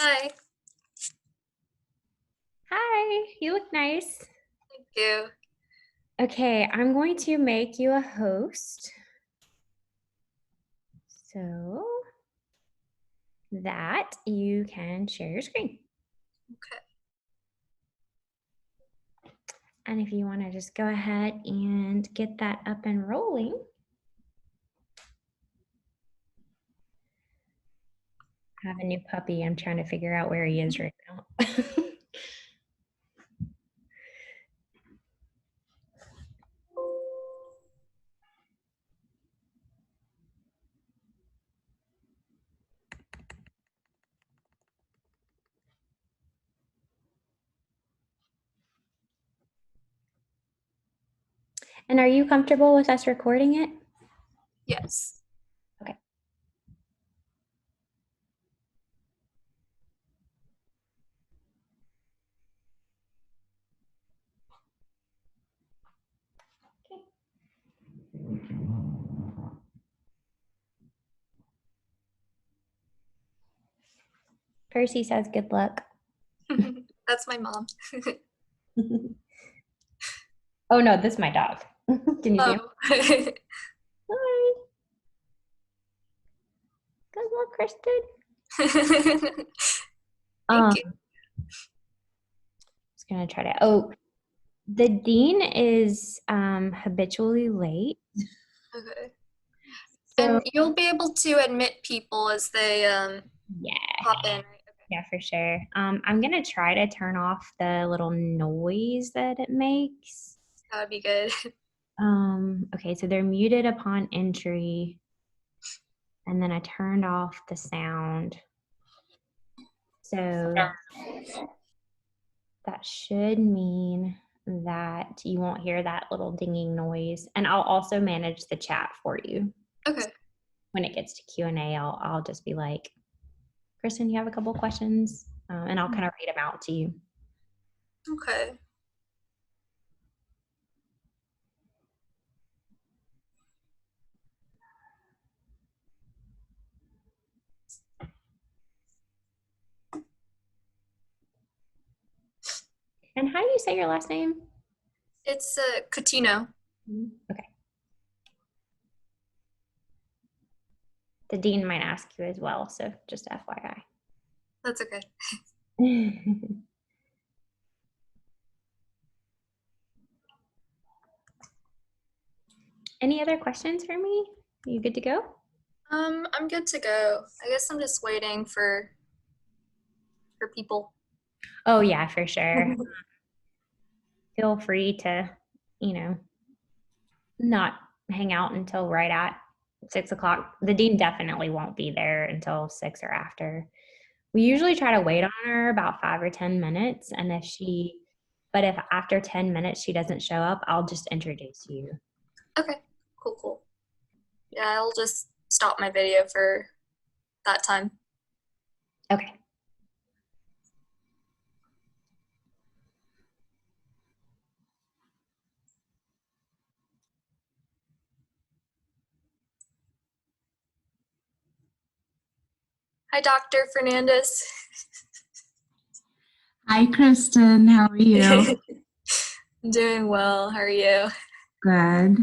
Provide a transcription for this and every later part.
Hi. Hi, you look nice. Thank you. Okay, I'm going to make you a host so that you can share your screen. Okay. And if you want to just go ahead and get that up and rolling. I have a new puppy. I'm trying to figure out where he is right now. And are you comfortable with us recording it? Yes. Okay. Percy says good luck. That's my mom. Oh no, this is my dog. Can you see him? Oh. Hi. Good luck, Kristen. Thank you. Just gonna try to. Oh, the dean is habitually late. Okay. So And you'll be able to admit people as they yeah, pop in, right? Okay. yeah, for sure. I'm gonna try to turn off the little noise that it makes. That would be good. Okay, so they're muted upon entry, and then I turned off the sound. So that should mean that you won't hear that little dinging noise. And I'll also manage the chat for you. Okay. When it gets to Q&A, I'll just be like, Kristen, you have a couple questions? And I'll kind of read them out to you. Okay. And how do you say your last name? It's Coutinho. Okay. The dean might ask you as well, so just FYI. That's okay. Any other questions for me? Are you good to go? I'm good to go. I guess I'm just waiting for people. Oh, yeah, for sure. Feel free to, not hang out until right at 6 o'clock. The dean definitely won't be there until 6 or after. We usually try to wait on her about 5 or 10 minutes. And but if after 10 minutes she doesn't show up, I'll just introduce you. Okay. Cool. Yeah, I'll just stop my video for that time. Okay. Hi, Dr. Fernandez. Hi, Kristen. How are you? I'm doing well. How are you? Good.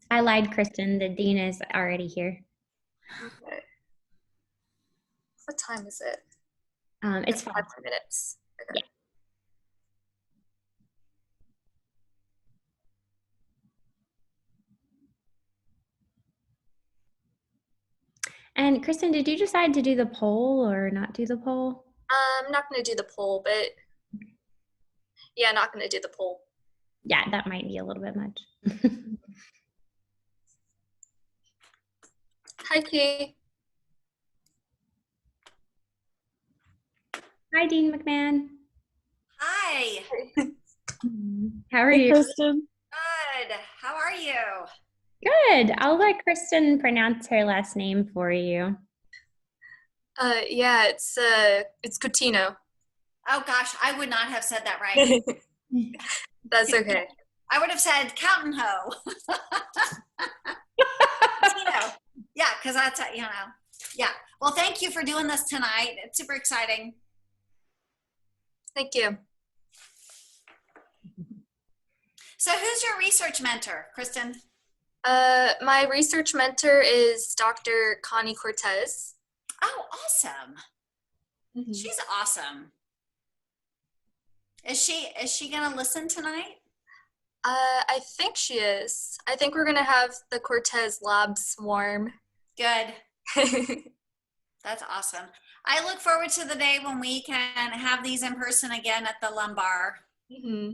I lied, Kristen. The dean is already here. Okay. What time is it? It's 5 more minutes. Okay. Yeah. And Kristen, did you decide to do the poll or not do the poll? I'm not going to do the poll, but yeah, not going to do the poll. Yeah, that might be a little bit much. Hi, Kay. Hi, Dean McMahon. Hi. How are you? Kristen. Good. How are you? Good. I'll let Kristen pronounce her last name for you. Yeah, it's Coutinho. Oh gosh, I would not have said that right. That's okay. I would have said Coutinho. Yeah, because that's, yeah. Well, thank you for doing this tonight. It's super exciting. Thank you. So who's your research mentor, Kristen? My research mentor is Dr. Connie Cortez. Oh, awesome. Mhm. She's awesome. Is she gonna listen tonight? I think she is. I think we're gonna have the Cortez lab swarm. Good. That's awesome. I look forward to the day when we can have these in person again at the lumbar. Mm-hmm.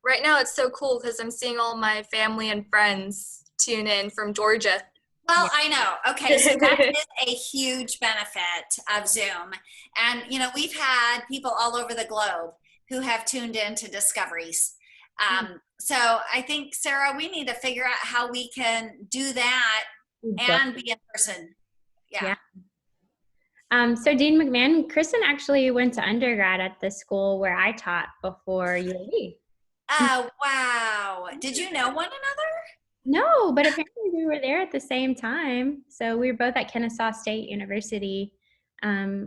Right now it's so cool because I'm seeing all my family and friends tune in from Georgia. Well, I know. Okay, so that is a huge benefit of Zoom. And, we've had people all over the globe who have tuned in to Discoveries. So I think, Sarah, we need to figure out how we can do that and be in person. Yeah. So Dean McMahon, Kristen actually went to undergrad at the school where I taught before UAB. Oh, wow. Did you know one another? No, but apparently we were there at the same time. So we were both at Kennesaw State University,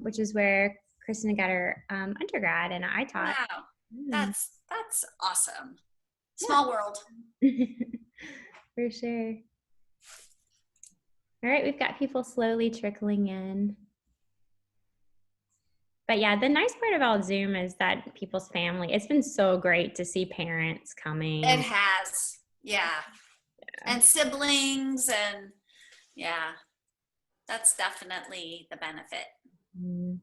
which is where Kristen got her undergrad, and I taught. Wow. That's awesome. Small world. For sure. All right, we've got people slowly trickling in. But yeah, the nice part about Zoom is that people's family, it's been so great to see parents coming. It has. Yeah. And siblings and yeah, that's definitely the benefit. Mm.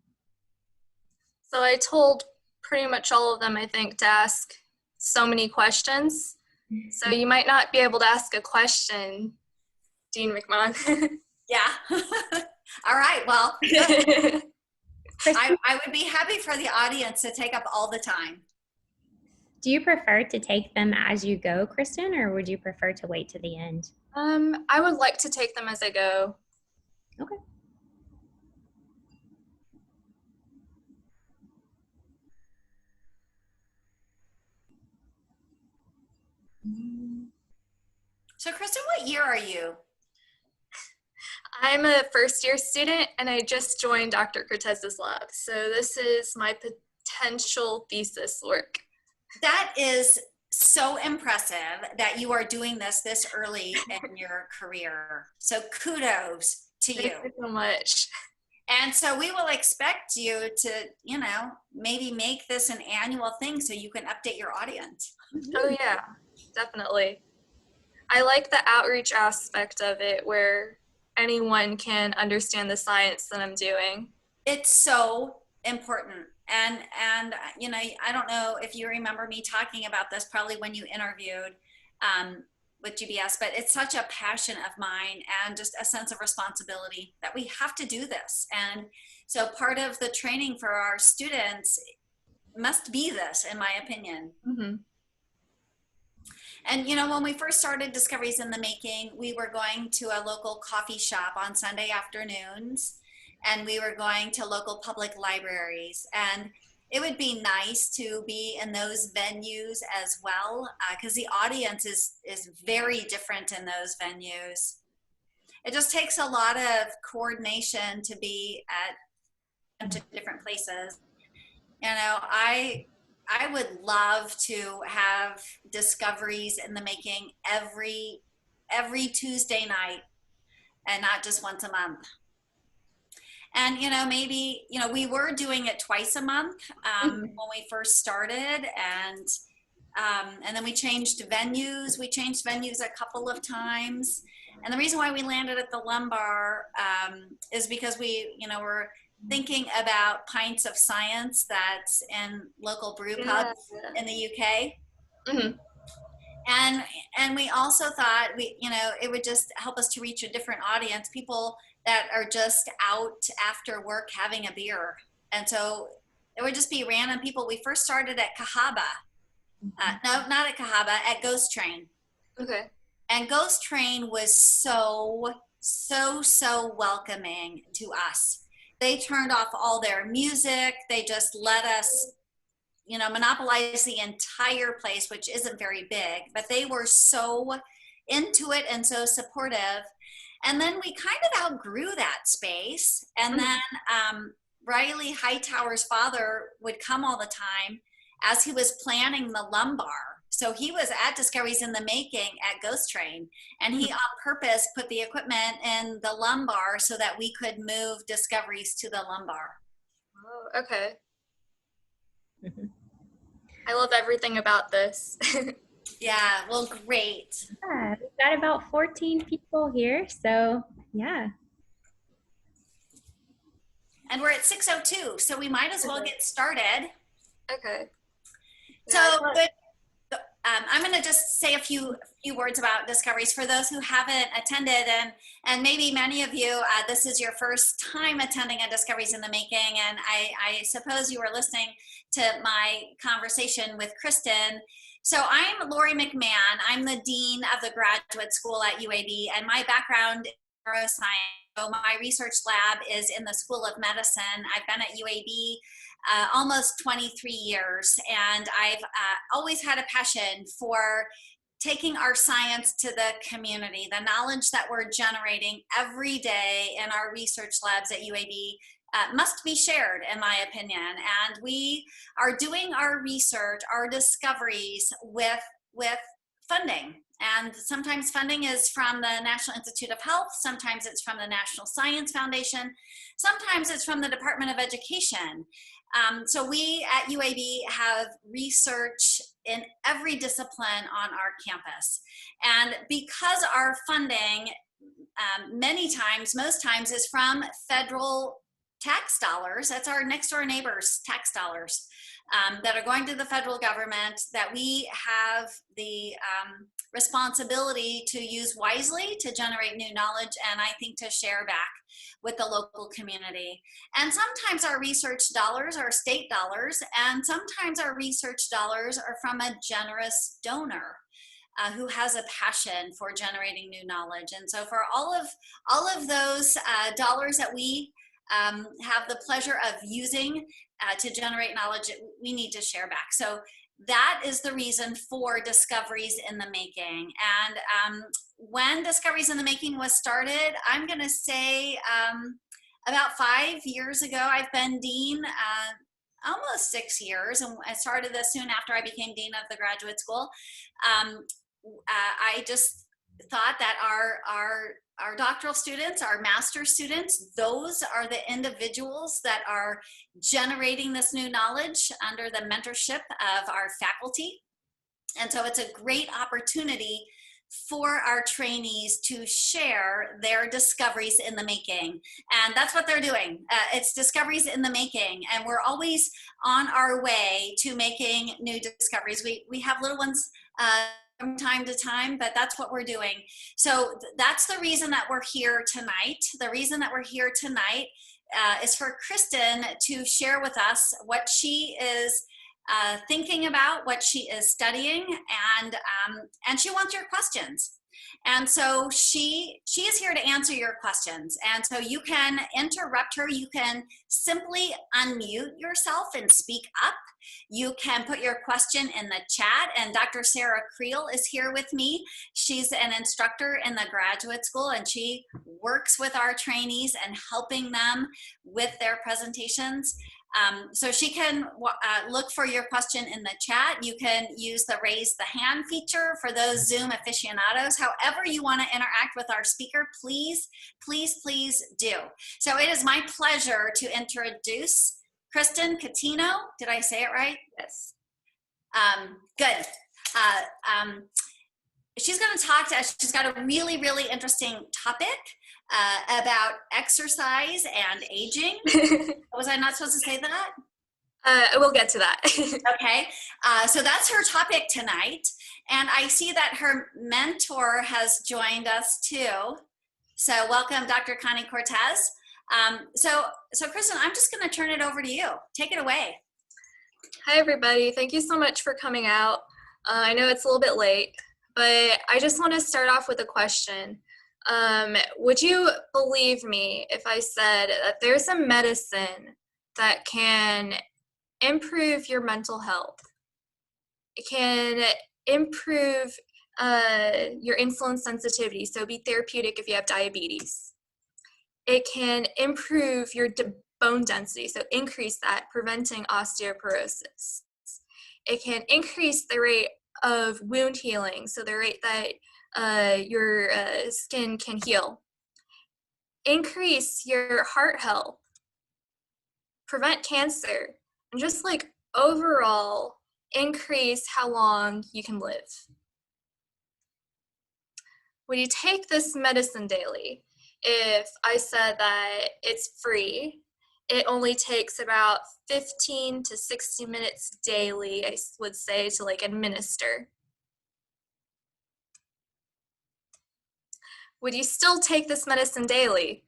So I told pretty much all of them, I think, to ask so many questions. So you might not be able to ask a question, Dean McMahon. Yeah. All right. Well, I would be happy for the audience to take up all the time. Do you prefer to take them as you go, Kristen, or would you prefer to wait to the end? I would like to take them as I go. Okay. So, Kristen, what year are you? I'm a first-year student, and I just joined Dr. Cortez's lab. So this is my potential thesis work. That is so impressive that you are doing this early in your career. So kudos to you. Thank you so much. And so we will expect you to, maybe make this an annual thing so you can update your audience. Oh yeah, definitely. I like the outreach aspect of it where anyone can understand the science that I'm doing. It's so important. And I don't know if you remember me talking about this probably when you interviewed with GBS, but it's such a passion of mine and just a sense of responsibility that we have to do this. And so part of the training for our students must be this, in my opinion. Mm-hmm. And when we first started Discoveries in the Making, we were going to a local coffee shop on Sunday afternoons, and we were going to local public libraries. And it would be nice to be in those venues as well, because the audience is very different in those venues. It just takes a lot of coordination to be at a bunch of different places. I would love to have Discoveries in the Making every Tuesday night and not just once a month. And, maybe, we were doing it twice a month when we first started. And then we changed venues. We changed venues a couple of times. And the reason why we landed at the lumbar is because we, were thinking about Pints of Science that's in local brew pubs in the UK. Mm-hmm. And we also thought it would just help us to reach a different audience, people that are just out after work having a beer. And so it would just be random people. We first started at Cahaba. No, not at Cahaba, at Ghost Train. Okay. And Ghost Train was so welcoming to us. They turned off all their music. They just let us, monopolize the entire place, which isn't very big, but they were so into it and so supportive. And then we kind of outgrew that space. And then Riley Hightower's father would come all the time as he was planning the lumbar. So he was at Discoveries in the Making at Ghost Train, and he on purpose put the equipment in the lumbar so that we could move Discoveries to the lumbar. Oh, okay. I love everything about this. Yeah, well, great. Yeah, we've got about 14 people here, so yeah. And we're at 6:02, so we might as well get started. Okay. So good. I'm going to just say a few words about Discoveries for those who haven't attended, and maybe many of you, this is your first time attending a Discoveries in the Making, and I suppose you were listening to my conversation with Kristen. So I'm Lori McMahon. I'm the Dean of the Graduate School at UAB, and my background is neuroscience. So my research lab is in the School of Medicine. I've been at UAB almost 23 years, and I've always had a passion for taking our science to the community. The knowledge that we're generating every day in our research labs at UAB must be shared, in my opinion. And we are doing our research, our discoveries with funding. And sometimes funding is from the National Institute of Health, sometimes it's from the National Science Foundation, sometimes it's from the Department of Education. So we at UAB have research in every discipline on our campus. And because our funding many times, most times, is from federal tax dollars, that's our next door neighbors' tax dollars that are going to the federal government, that we have the responsibility to use wisely to generate new knowledge, and I think to share back with the local community. And sometimes our research dollars are state dollars, and sometimes our research dollars are from a generous donor who has a passion for generating new knowledge. And so for all of those dollars that we have the pleasure of using to generate knowledge, we need to share back. So that is the reason for Discoveries in the Making. And when Discoveries in the Making was started, I'm going to say about 5 years ago. I've been dean almost 6 years, and I started this soon after I became dean of the graduate school. I just thought that our doctoral students, our master's students, those are the individuals that are generating this new knowledge under the mentorship of our faculty. And so it's a great opportunity for our trainees to share their discoveries in the making. And that's what they're doing. It's Discoveries in the Making. And we're always on our way to making new discoveries. We have little ones from time to time, but that's what we're doing. So that's the reason that we're here tonight. The reason that we're here tonight is for Kristen to share with us what she is thinking about, what she is studying, and she wants your questions. And so she is here to answer your questions. And so you can interrupt her. You can simply unmute yourself and speak up. You can put your question in the chat. And Dr. Sarah Creel is here with me. She's an instructor in the graduate school, and she works with our trainees and helping them with their presentations. So she can look for your question in the chat. You can use the raise the hand feature for those Zoom aficionados. However you want to interact with our speaker, please, please, please do. So it is my pleasure to introduce Kristen Coutinho. Did I say it right? Yes. Good. She's going to talk to us. She's got a really, really interesting topic about exercise and aging. Was I not supposed to say that? We'll get to that. Okay. So that's her topic tonight. And I see that her mentor has joined us too. So welcome, Dr. Connie Cortez. So Kristen, I'm just going to turn it over to you. Take it away. Hi, everybody. Thank you so much for coming out. I know it's a little bit late, but I just want to start off with a question. Would you believe me if I said that there's a medicine that can improve your mental health? It can improve your insulin sensitivity, so be therapeutic if you have diabetes. It can improve your bone density, so increase that, preventing osteoporosis. It can increase the rate of wound healing, so the rate that your skin can heal. Increase your heart health, prevent cancer, and just like overall increase how long you can live. When you take this medicine daily, if I said that it's free, it only takes about 15 to 60 minutes daily, I would say, to like administer. Would you still take this medicine daily?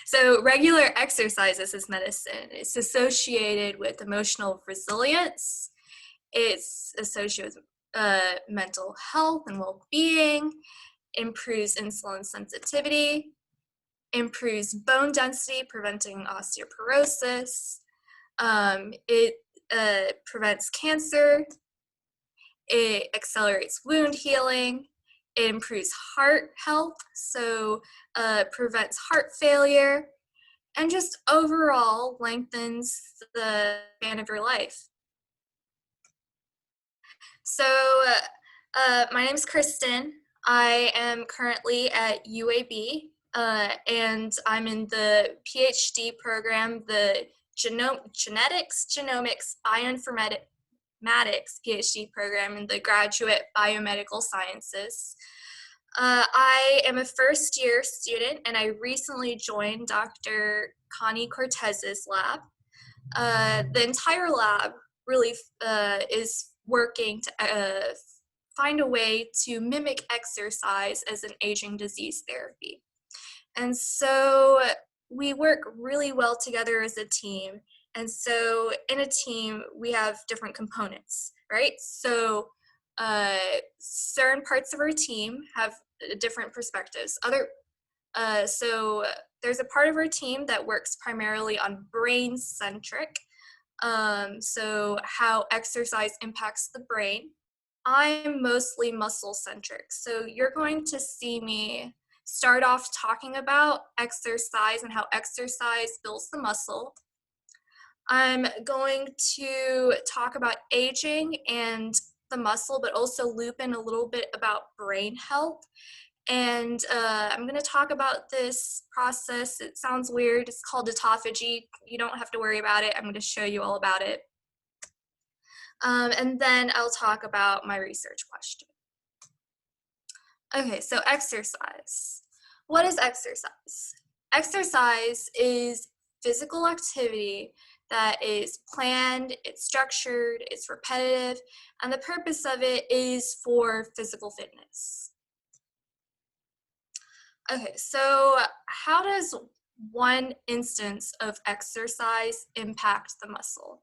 So regular exercise is this medicine. It's associated with emotional resilience. It's associated with mental health and well-being, improves insulin sensitivity, improves bone density, preventing osteoporosis. It prevents cancer. It accelerates wound healing. It improves heart health, so prevents heart failure, and just overall lengthens the span of your life. So my name is Kristen. I am currently at UAB, and I'm in the PhD program, the Genetics, Genomics, Bioinformatics PhD program in the Graduate Biomedical Sciences. I am a first-year student, and I recently joined Dr. Connie Cortez's lab. The entire lab really is working to find a way to mimic exercise as an aging disease therapy. And so we work really well together as a team. And so in a team, we have different components, right? So certain parts of our team have different perspectives. So there's a part of our team that works primarily on brain-centric, so how exercise impacts the brain. I'm mostly muscle-centric, so you're going to see me start off talking about exercise and how exercise builds the muscle. I'm going to talk about aging and the muscle, but also loop in a little bit about brain health. And I'm going to talk about this process. It sounds weird. It's called autophagy. You don't have to worry about it. I'm going to show you all about it. And then I'll talk about my research question. Okay, so exercise. What is exercise? Exercise is physical activity that is planned, it's structured, it's repetitive, and the purpose of it is for physical fitness. Okay, so how does one instance of exercise impact the muscle?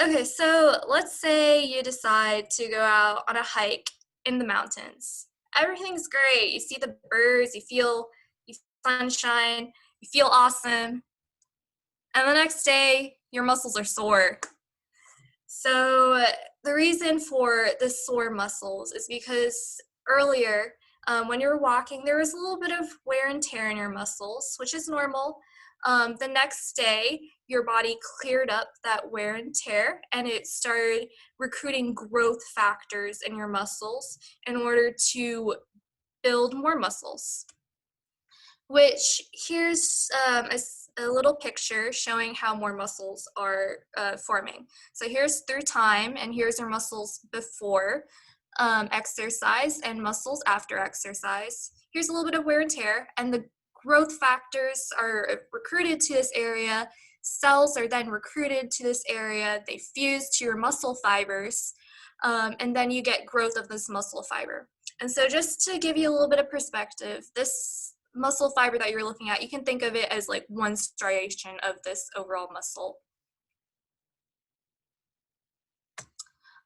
Okay, so let's say you decide to go out on a hike in the mountains. Everything's great. You see the birds, you feel sunshine, you feel awesome. And the next day, your muscles are sore. So the reason for the sore muscles is because earlier, when you were walking, there was a little bit of wear and tear in your muscles, which is normal. The next day, your body cleared up that wear and tear, and it started recruiting growth factors in your muscles in order to build more muscles. Which here's a little picture showing how more muscles are forming. So here's through time, and here's your muscles before exercise and muscles after exercise. Here's a little bit of wear and tear, and the growth factors are recruited to this area. Cells are then recruited to this area. They fuse to your muscle fibers, and then you get growth of this muscle fiber. And so just to give you a little bit of perspective, this muscle fiber that you're looking at, you can think of it as like one striation of this overall muscle.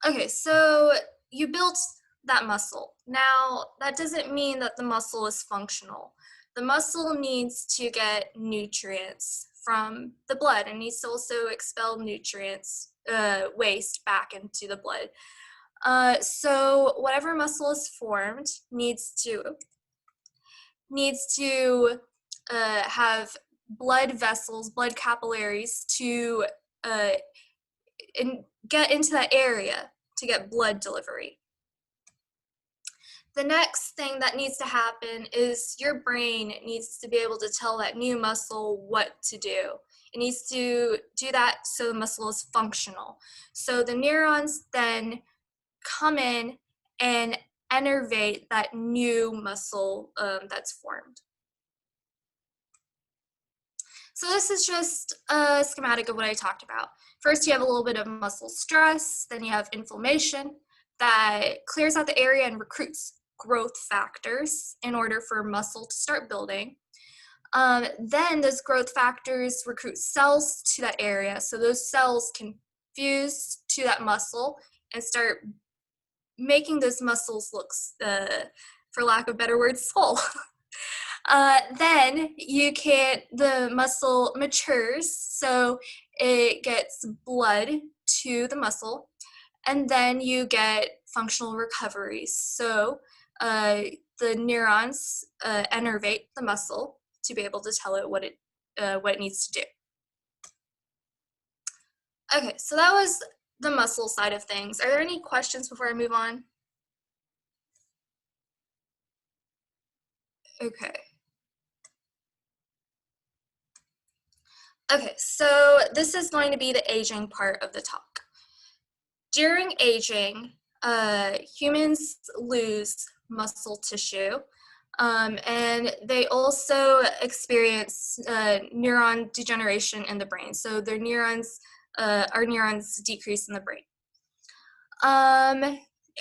Okay, so you built that muscle. Now, that doesn't mean that the muscle is functional. The muscle needs to get nutrients from the blood and needs to also expel nutrients, waste back into the blood. So whatever muscle is formed needs to have blood vessels, blood capillaries to get into that area to get blood delivery. The next thing that needs to happen is your brain needs to be able to tell that new muscle what to do. It needs to do that so the muscle is functional. So the neurons then come in and innervate that new muscle that's formed. So this is just a schematic of what I talked about. First, you have a little bit of muscle stress, then you have inflammation that clears out the area and recruits growth factors in order for muscle to start building. Then those growth factors recruit cells to that area, so those cells can fuse to that muscle and start making those muscles look, for lack of better words, swole. Then the muscle matures, so it gets blood to the muscle, and then you get functional recoveries. So the neurons innervate the muscle to be able to tell it what it needs to do. Okay, so that was the muscle side of things. Are there any questions before I move on? Okay. Okay, so this is going to be the aging part of the talk. During aging, humans lose muscle tissue, and they also experience neuron degeneration in the brain. So their neurons, our neurons decrease in the brain.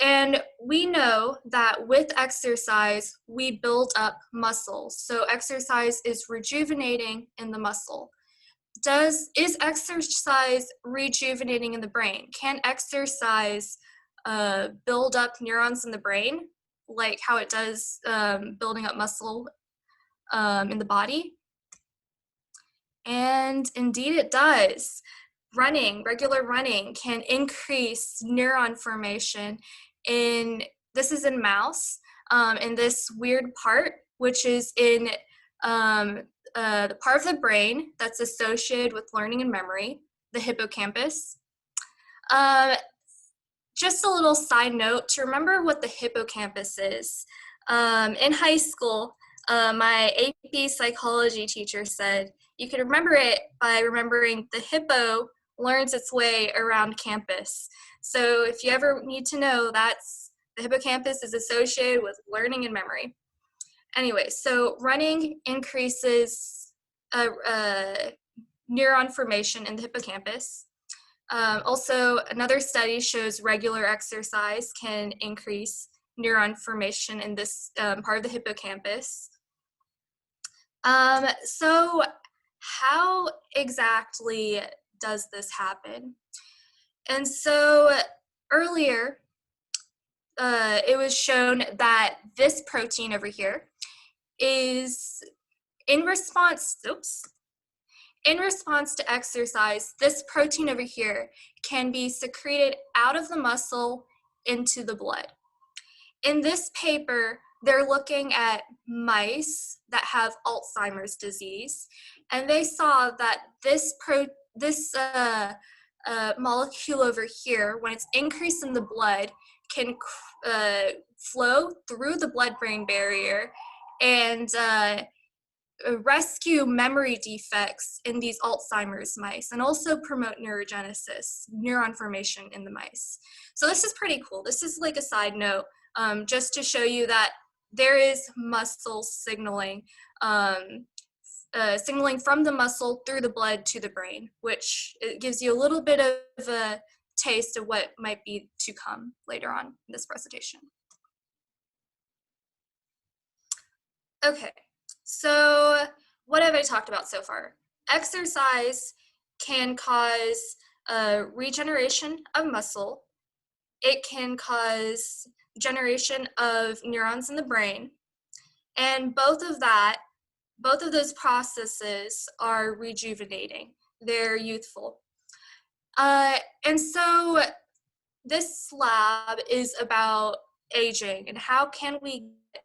And we know that with exercise, we build up muscle. So exercise is rejuvenating in the muscle. Is exercise rejuvenating in the brain? Can exercise build up neurons in the brain, like how it does building up muscle in the body? And indeed it does. Regular running can increase neuron formation this is in mouse, in this weird part, which is in the part of the brain that's associated with learning and memory, the hippocampus. Just a little side note to remember what the hippocampus is. In high school, my AP psychology teacher said you can remember it by remembering the hippo learns its way around campus. So if you ever need to know, the hippocampus is associated with learning and memory. Anyway, so running increases neuron formation in the hippocampus. Also, another study shows regular exercise can increase neuron formation in this part of the hippocampus. So how exactly does this happen? And so earlier, it was shown that this protein over here is in response to exercise, this protein over here can be secreted out of the muscle into the blood. In this paper, they're looking at mice that have Alzheimer's disease, and they saw that this molecule over here, when it's increased in the blood, can flow through the blood-brain barrier and rescue memory defects in these Alzheimer's mice, and also promote neurogenesis, neuron formation in the mice. So this is pretty cool. This is like a side note, just to show you that there is muscle signaling, signaling from the muscle through the blood to the brain, which it gives you a little bit of a taste of what might be to come later on in this presentation. Okay, so what have I talked about so far? Exercise can cause regeneration of muscle. It can cause generation of neurons in the brain. And both of those processes are rejuvenating. They're youthful. And so this lab is about aging and how can we get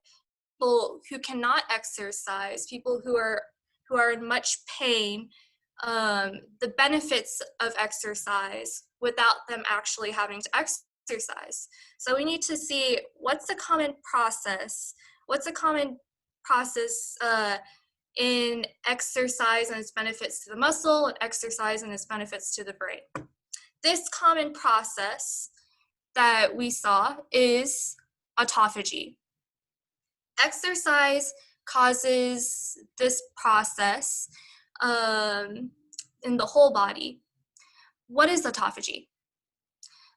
people who cannot exercise, people who are in much pain, the benefits of exercise without them actually having to exercise. So we need to see what's a common process, in exercise and its benefits to the muscle, and exercise and its benefits to the brain. This common process that we saw is autophagy. Exercise causes this process in the whole body. What is autophagy?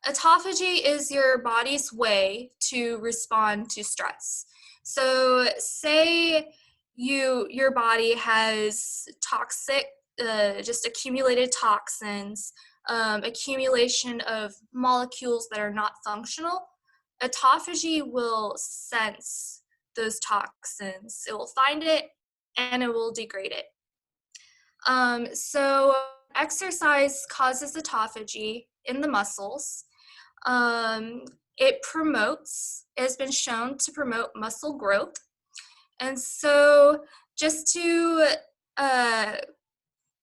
Autophagy is your body's way to respond to stress. So say your body has toxic, just accumulated toxins, accumulation of molecules that are not functional. Autophagy will sense those toxins. It will find it and it will degrade it. So exercise causes autophagy in the muscles. It has been shown to promote muscle growth. And so just to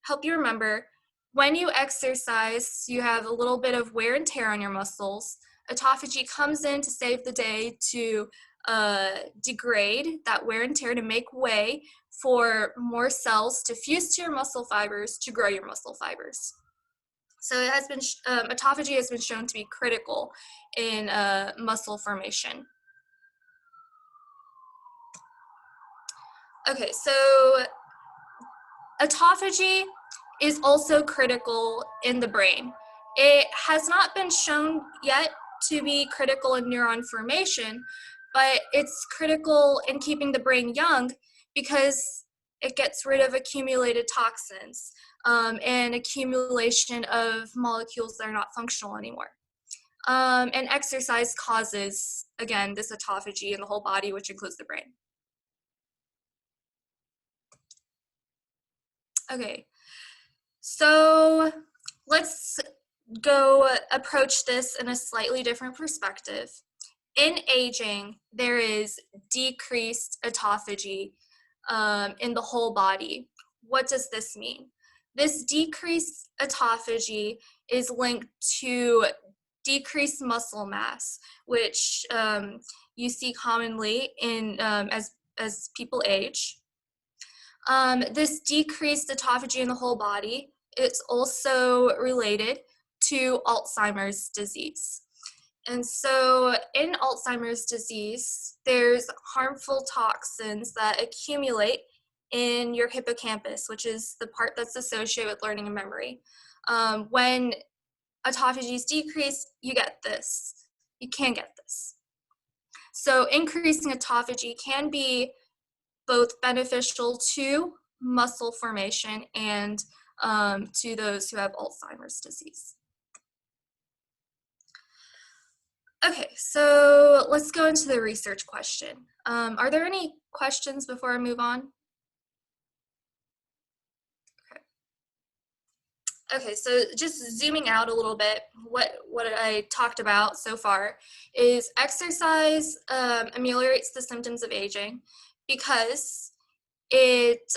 help you remember, when you exercise, you have a little bit of wear and tear on your muscles. Autophagy comes in to save the day, to degrade that wear and tear, to make way for more cells to fuse to your muscle fibers to grow your muscle fibers. So it has been autophagy has been shown to be critical in muscle formation. Okay, so autophagy is also critical in the brain. It has not been shown yet to be critical in neuron formation, but it's critical in keeping the brain young because it gets rid of accumulated toxins and accumulation of molecules that are not functional anymore. And exercise causes, again, this autophagy in the whole body, which includes the brain. Okay, so let's go approach this in a slightly different perspective. In aging, there is decreased autophagy in the whole body. What does this mean? This decreased autophagy is linked to decreased muscle mass, which you see commonly in as people age. This decreased autophagy in the whole body, it's also related to Alzheimer's disease. And so in Alzheimer's disease, there's harmful toxins that accumulate in your hippocampus, which is the part that's associated with learning and memory. When autophagy is decreased, you get this. You can get this. So increasing autophagy can be both beneficial to muscle formation and to those who have Alzheimer's disease. Okay, so let's go into the research question. Are there any questions before I move on? Okay, so just zooming out a little bit, what I talked about so far is exercise ameliorates the symptoms of aging because it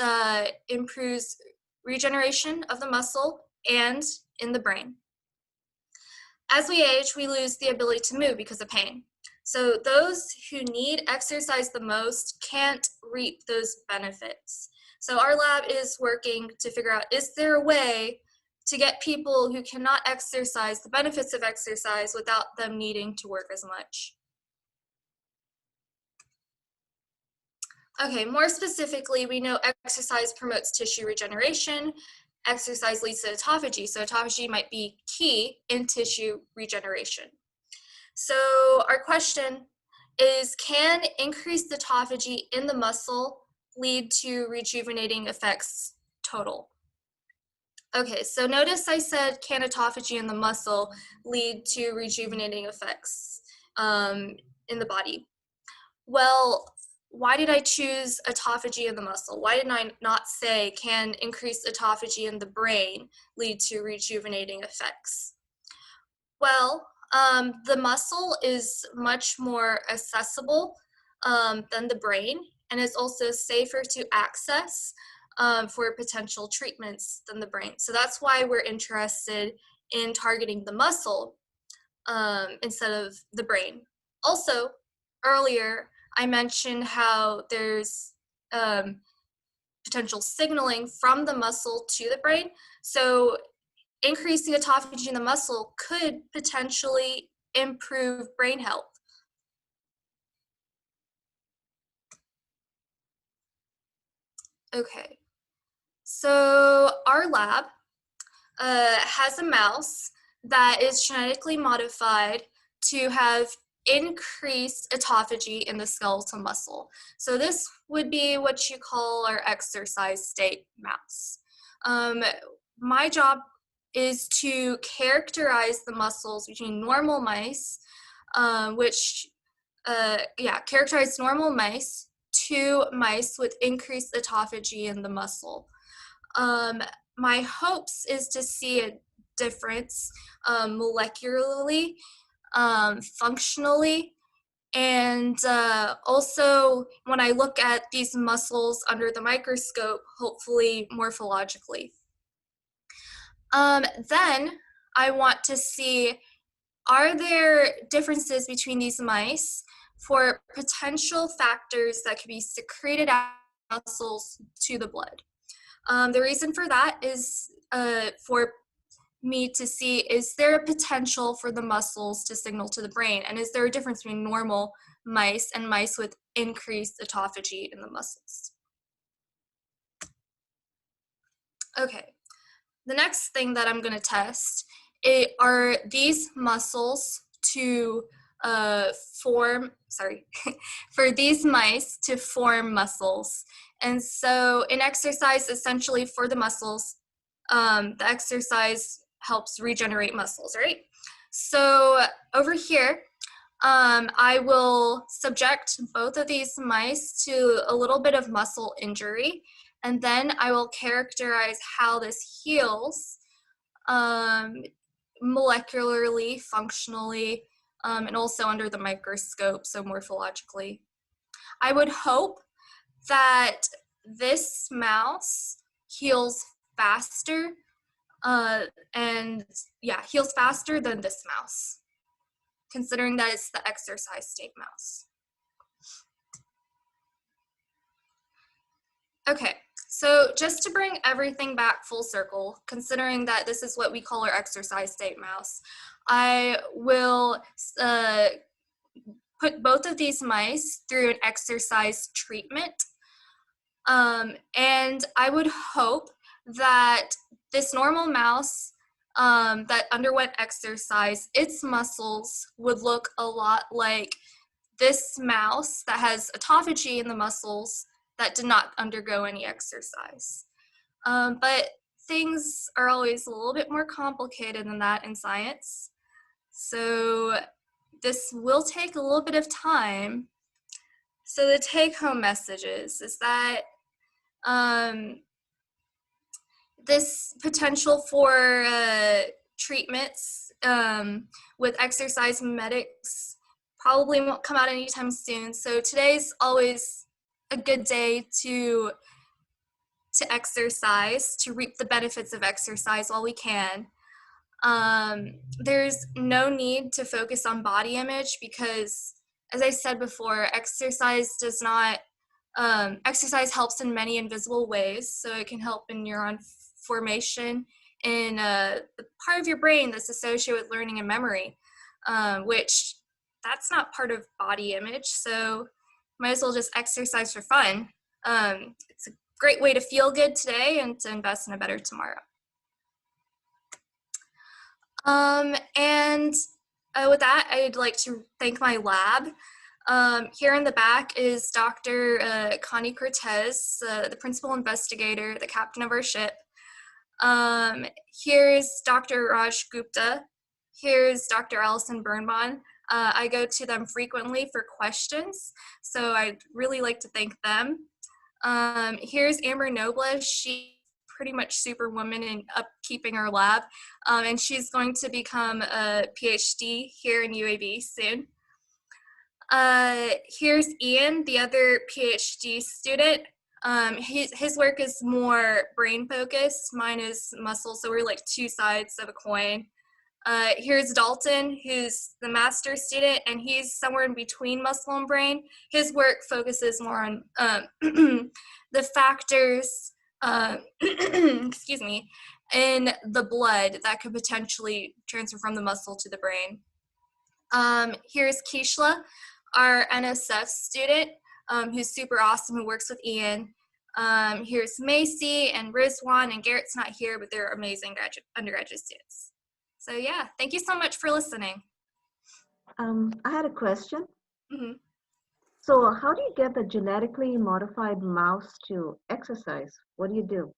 improves regeneration of the muscle and in the brain. As we age, we lose the ability to move because of pain. So those who need exercise the most can't reap those benefits. So our lab is working to figure out, is there a way to get people who cannot exercise the benefits of exercise without them needing to work as much? Okay, more specifically, we know exercise promotes tissue regeneration. Exercise leads to autophagy, so autophagy might be key in tissue regeneration. So our question is, can increased autophagy in the muscle lead to rejuvenating effects total? Okay, so notice I said, can autophagy in the muscle lead to rejuvenating effects in the body? Well, why did I choose autophagy in the muscle? Why did I not say, can increased autophagy in the brain lead to rejuvenating effects? Well, The muscle is much more accessible than the brain, and is also safer to access for potential treatments than the brain. So that's why we're interested in targeting the muscle instead of the brain. Also, earlier, I mentioned how there's potential signaling from the muscle to the brain. So increasing autophagy in the muscle could potentially improve brain health. Okay, so our lab has a mouse that is genetically modified to have increased autophagy in the skeletal muscle. So this would be what you call our exercise state mouse. My job is to characterize the muscles between normal mice, characterize normal mice to mice with increased autophagy in the muscle. My hopes is to see a difference molecularly, functionally, and also when I look at these muscles under the microscope, hopefully morphologically. Then I want to see, are there differences between these mice for potential factors that could be secreted out of muscles to the blood? The reason for that is for me to see, is there a potential for the muscles to signal to the brain? And is there a difference between normal mice and mice with increased autophagy in the muscles? Okay, the next thing that I'm gonna test are these muscles to for these mice to form muscles. And so in exercise, essentially for the muscles, the exercise helps regenerate muscles, right? So over here, I will subject both of these mice to a little bit of muscle injury, and then I will characterize how this heals molecularly, functionally, and also under the microscope, so morphologically. I would hope that this mouse heals faster heals faster than this mouse, considering that it's the exercise state mouse. Okay, so just to bring everything back full circle, considering that this is what we call our exercise state mouse, I will put both of these mice through an exercise treatment. And I would hope that this normal mouse that underwent exercise, its muscles would look a lot like this mouse that has autophagy in the muscles that did not undergo any exercise. But things are always a little bit more complicated than that in science. So this will take a little bit of time. So the take-home messages is that this potential for treatments with exercise mimetics probably won't come out anytime soon. So today's always a good day to exercise, to reap the benefits of exercise while we can. There's no need to focus on body image because, as I said before, exercise helps in many invisible ways. So it can help in neuron formation in the part of your brain that's associated with learning and memory, which that's not part of body image. So might as well just exercise for fun. It's a great way to feel good today and to invest in a better tomorrow. With that, I'd like to thank my lab. Here in the back is Dr. Connie Cortez, the principal investigator, the captain of our ship. Here's Dr. Raj Gupta. Here's Dr. Allison Birnbaum. I go to them frequently for questions, so I'd really like to thank them. Here's Amber Nobles. She's pretty much superwoman in upkeeping our lab. And she's going to become a PhD here in UAB soon. Here's Ian, the other PhD student. His work is more brain focused. Mine is muscle, so we're like two sides of a coin. Here's Dalton, who's the master student, and he's somewhere in between muscle and brain. His work focuses more on the factors, excuse me, in the blood that could potentially transfer from the muscle to the brain. Here's Keishla, our NSF student, who's super awesome, who works with Ian. Here's Macy and Rizwan, and Garrett's not here, but they're amazing undergraduate students. So yeah, thank you so much for listening. I had a question. Mm-hmm. So how do you get the genetically modified mouse to exercise? What do you do?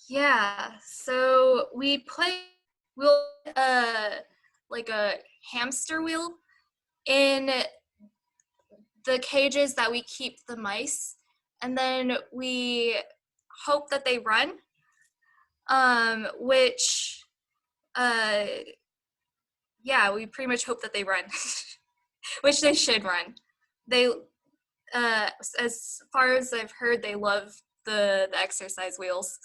Yeah, so we'll like a hamster wheel in the cages that we keep the mice, and then we hope that they run, which yeah, we pretty much hope that they run, which they should run. They as far as I've heard, they love the exercise wheels.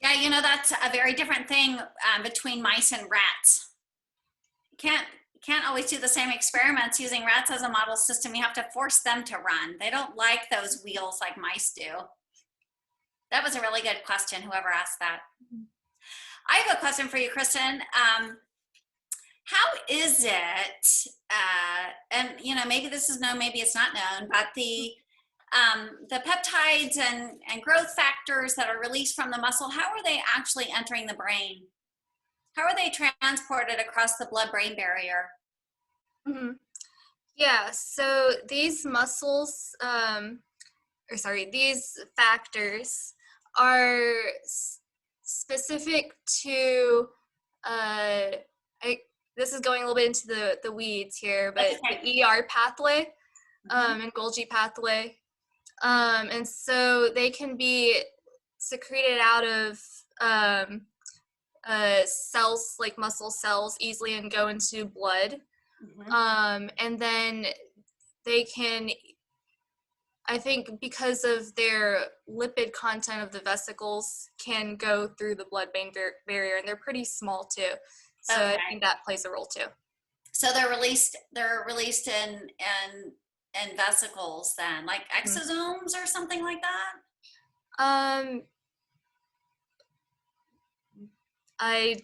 Yeah, you know, that's a very different thing between mice and rats. You can't always do the same experiments using rats as a model system. You have to force them to run. They don't like those wheels like mice do. That was a really good question, whoever asked that. I have a question for you, Kristen. How is it, and you know, maybe this is known, maybe it's not known, but the peptides and growth factors that are released from the muscle, how are they actually entering the brain? How are they transported across the blood-brain barrier? Mm-hmm. Yeah, so these these factors are specific to, this is going a little bit into the weeds here, but Okay. the ER pathway and Golgi pathway. And so they can be secreted out of cells, like muscle cells, easily and go into blood. And then they can, I think because of their lipid content of the vesicles, can go through the blood-brain barrier, and they're pretty small too. So okay. I think that plays a role too. So they're released in vesicles then, like exosomes or something like that? I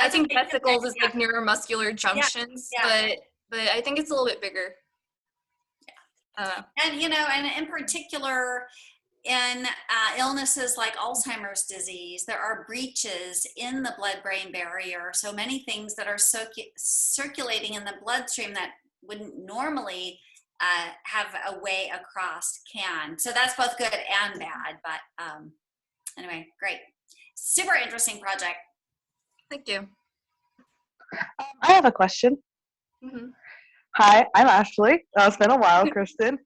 think vesicles is like neuromuscular junctions, yeah. But I think it's a little bit bigger. Yeah. And you know, and in particular, in illnesses like Alzheimer's disease, there are breaches in the blood-brain barrier. So many things that are circulating in the bloodstream that wouldn't normally have a way across can. So that's both good and bad. But anyway, great. Super interesting project. Thank you. I have a question. Mm-hmm. Hi, I'm Ashley. It's been a while, Kristen.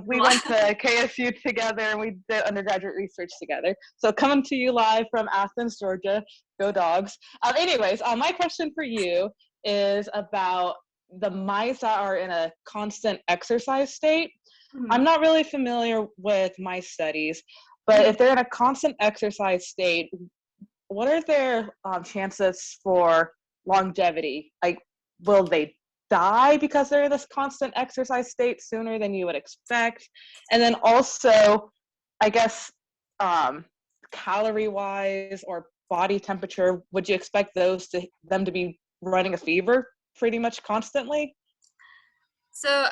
We went to KSU together and we did undergraduate research together. So coming to you live from Athens, Georgia. Go Dogs. Anyways, my question for you is about the mice that are in a constant exercise state. Mm-hmm. I'm not really familiar with mice studies, but if they're in a constant exercise state, what are their chances for longevity? Like, will they die because they're in this constant exercise state sooner than you would expect? And then also, I guess, calorie-wise or body temperature, would you expect them to be running a fever pretty much constantly? So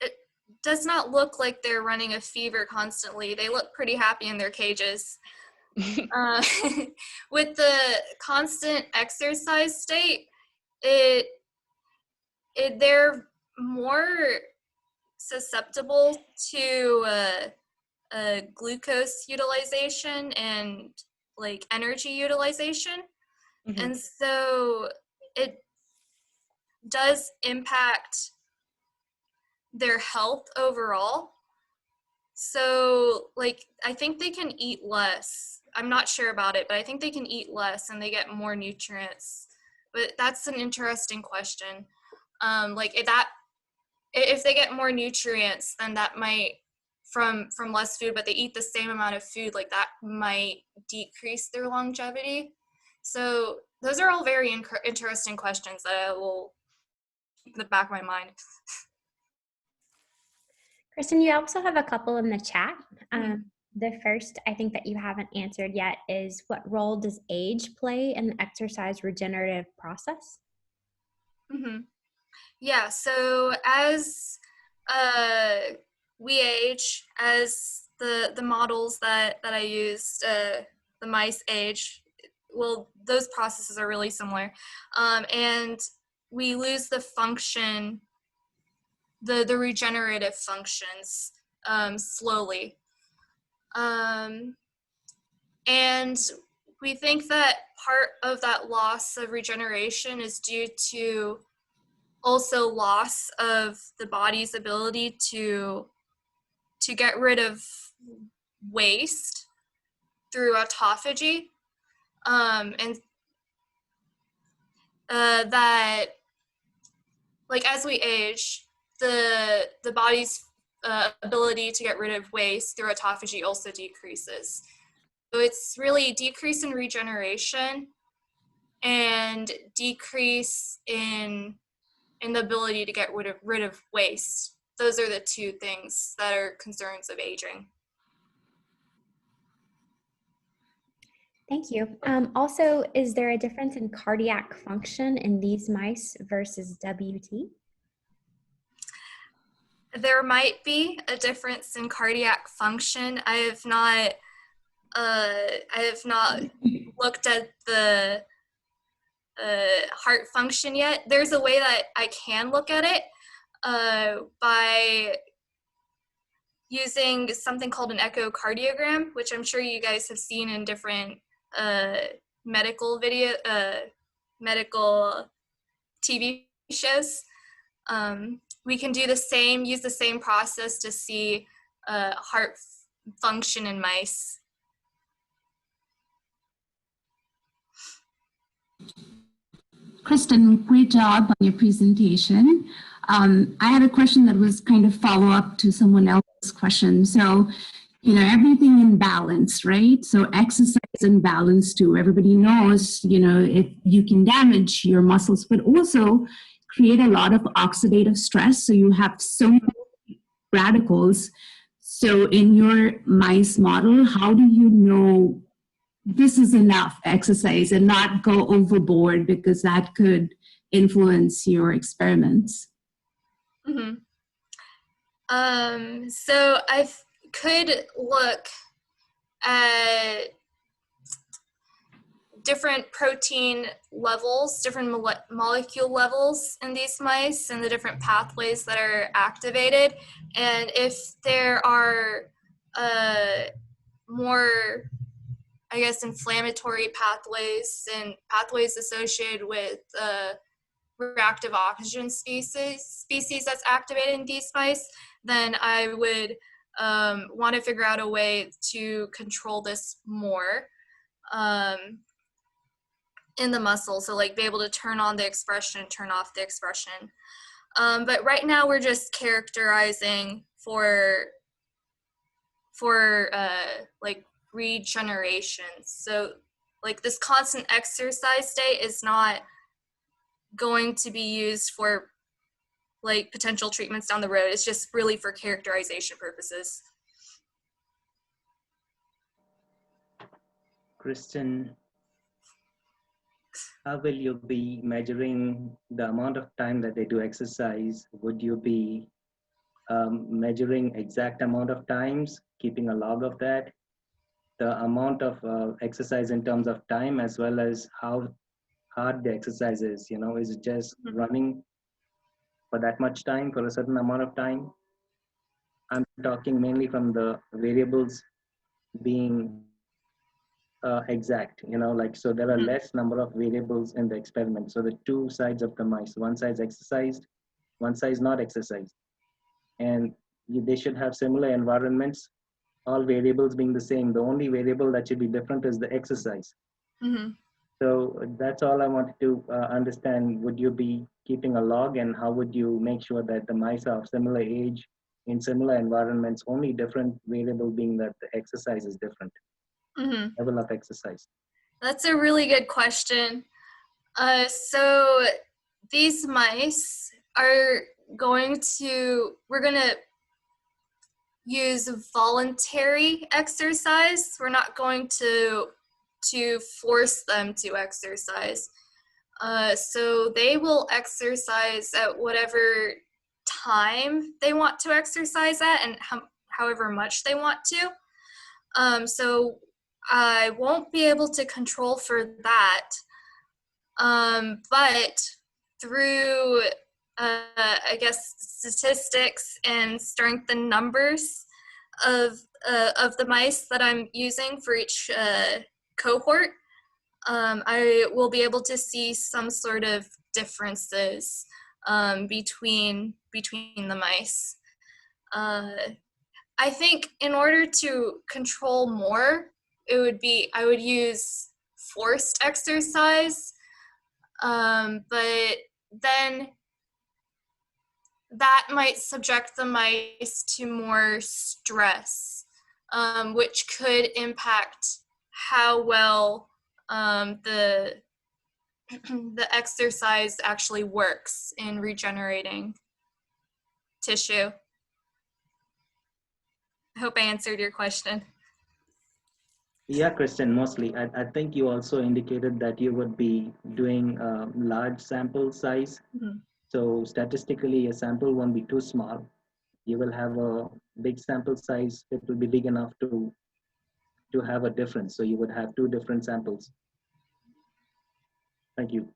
it does not look like they're running a fever constantly. They look pretty happy in their cages. With the constant exercise state, they're more susceptible to glucose utilization and like energy utilization. Mm-hmm. And so it does impact their health overall. So like, I think they can eat less. I'm not sure about it, but I think they can eat less and they get more nutrients. But that's an interesting question. Like if they get more nutrients, then that might from less food, but they eat the same amount of food, like that might decrease their longevity. So those are all very interesting questions that I will keep in the back of my mind. Kristen, you also have a couple in the chat. The first, I think that you haven't answered yet, is what role does age play in the exercise regenerative process? Mm-hmm. Yeah, so as we age, as the models that I used, the mice age, well, those processes are really similar. And we lose the function, the regenerative functions slowly. And we think that part of that loss of regeneration is due to also loss of the body's ability to get rid of waste through autophagy, and that, like, as we age, the body's ability to get rid of waste through autophagy also decreases. So it's really decrease in regeneration and decrease in the ability to get rid of waste. Those are the two things that are concerns of aging. Thank you. Also, is there a difference in cardiac function in these mice versus WT? There might be a difference in cardiac function. I have not looked at the heart function yet. There's a way that I can look at it by using something called an echocardiogram, which I'm sure you guys have seen in different medical TV shows. We can do use the same process to see heart function in mice. Kristen, great job on your presentation. I had a question that was kind of follow up to someone else's question. So, everything in balance, right? So exercise in balance too. Everybody knows, if you can damage your muscles, but also create a lot of oxidative stress. So you have so many radicals. So in your mice model, how do you know this is enough exercise and not go overboard, because that could influence your experiments? Mm-hmm. So I could look at different protein levels, different molecule levels in these mice and the different pathways that are activated. And if there are more, I guess, inflammatory pathways and pathways associated with reactive oxygen species that's activated in these mice, then I would want to figure out a way to control this more in the muscle. So like be able to turn on the expression, turn off the expression. But right now we're just characterizing for like regeneration. So like this constant exercise state is not going to be used for like potential treatments down the road. It's just really for characterization purposes. Kristen, how will you be measuring the amount of time that they do exercise? Would you be measuring exact amount of times, keeping a log of that, the amount of exercise in terms of time, as well as how hard the exercise is? Is it just running for that much time, for a certain amount of time? I'm talking mainly from the variables being exact, so there are less number of variables in the experiment. So the two sides of the mice, one side exercised, one side not exercised. And they should have similar environments, all variables being the same. The only variable that should be different is the exercise. Mm-hmm. So that's all I wanted to understand. Would you be keeping a log, and how would you make sure that the mice are of similar age in similar environments, only different variable being that the exercise is different, Mm-hmm. level of exercise? That's a really good question. So these mice are we're going to use voluntary exercise. We're not going to force them to exercise. So they will exercise at whatever time they want to exercise at, and however much they want to. So I won't be able to control for that. But through, I guess, statistics and strength in numbers of the mice that I'm using for each cohort, I will be able to see some sort of differences between the mice. I think in order to control more, I would use forced exercise, but then that might subject the mice to more stress, which could impact how well the exercise actually works in regenerating tissue. I hope I answered your question. Yeah, Kristen, mostly. I think you also indicated that you would be doing large sample size. Mm-hmm. So statistically, a sample won't be too small. You will have a big sample size. It will be big enough to have a difference. So you would have two different samples. Thank you.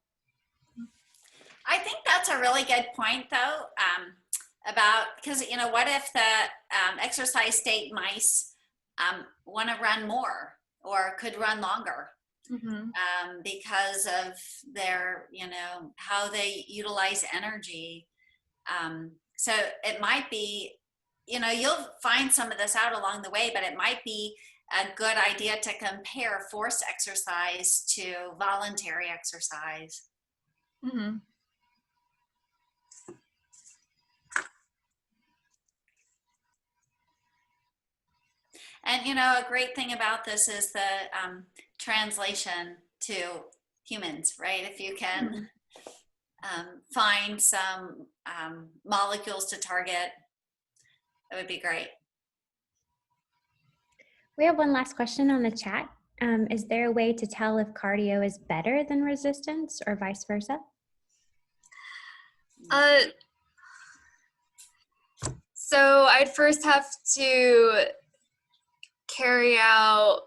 I think that's a really good point, though, about, because, you know, what if the exercise state mice want to run more or could run longer? Mm-hmm. Because of their, you know, how they utilize energy. So it might be, you know, you'll find some of this out along the way, but it might be a good idea to compare forced exercise to voluntary exercise. Mm-hmm. And, you know, a great thing about this is the translation to humans, right? If you can find some molecules to target, it would be great. We have one last question on the chat. Is there a way to tell if cardio is better than resistance or vice versa? So I'd first have to carry out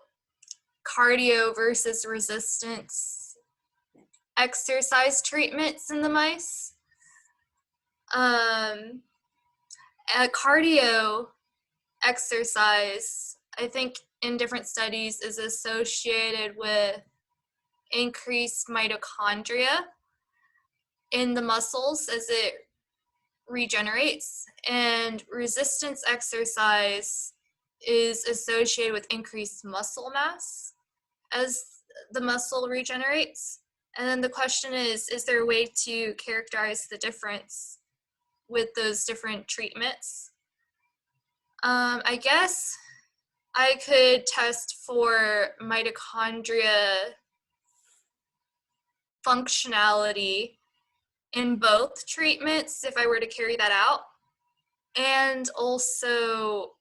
cardio versus resistance exercise treatments in the mice. Cardio exercise, I think in different studies, is associated with increased mitochondria in the muscles as it regenerates, and resistance exercise is associated with increased muscle mass as the muscle regenerates. And then the question is there a way to characterize the difference with those different treatments? I guess I could test for mitochondria functionality in both treatments if I were to carry that out, and also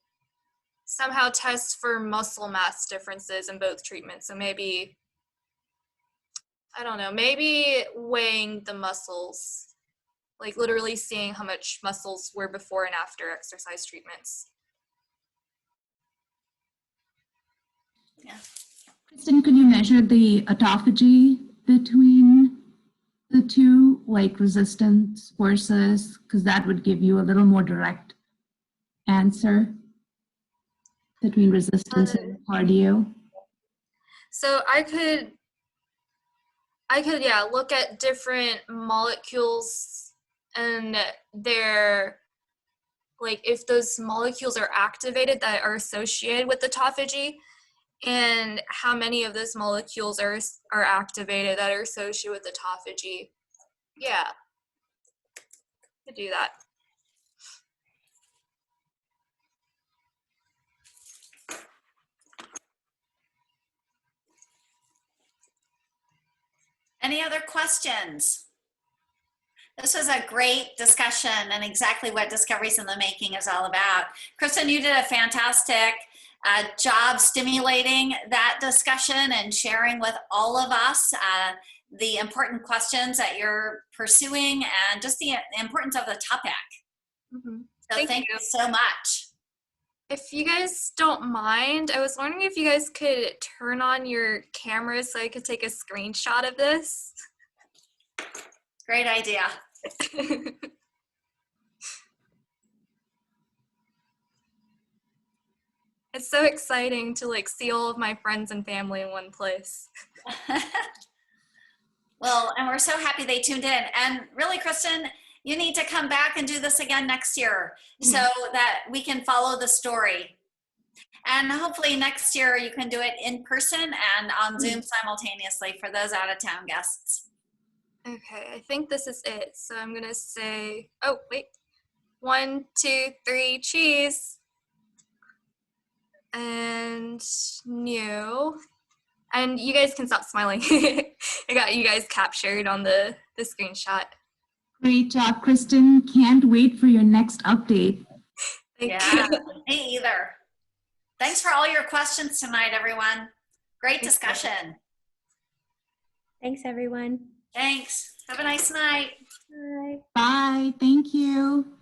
somehow test for muscle mass differences in both treatments. So maybe, I don't know, maybe weighing the muscles, like literally seeing how much muscles were before and after exercise treatments. Yeah. Kristen, could you measure the autophagy between the two, like resistance versus, because that would give you a little more direct answer between resistance and cardio? So I could look at different molecules and their like if those molecules are activated that are associated with autophagy, and how many of those molecules are activated that are associated with autophagy. Yeah, could do that. Any other questions? This was a great discussion and exactly what Discoveries in the Making is all about. Kristen, you did a fantastic job stimulating that discussion and sharing with all of us the important questions that you're pursuing and just the importance of the topic. Mm-hmm. So thank you so much. If you guys don't mind, I was wondering if you guys could turn on your cameras so I could take a screenshot of this. Great idea. It's so exciting to like see all of my friends and family in one place. Well, and we're so happy they tuned in. And really, Kristen, you need to come back and do this again next year so that we can follow the story. And hopefully next year you can do it in person and on Zoom simultaneously for those out of town guests. Okay, I think this is it. So I'm gonna say, oh wait, 1, 2, 3, cheese. And new. And you guys can stop smiling. I got you guys captured on the screenshot. Great job, Kristen. Can't wait for your next update. Thank Yeah, you. me either. Thanks for all your questions tonight, everyone. Great discussion. Thanks, everyone. Thanks. Have a nice night. Bye. Bye. Thank you.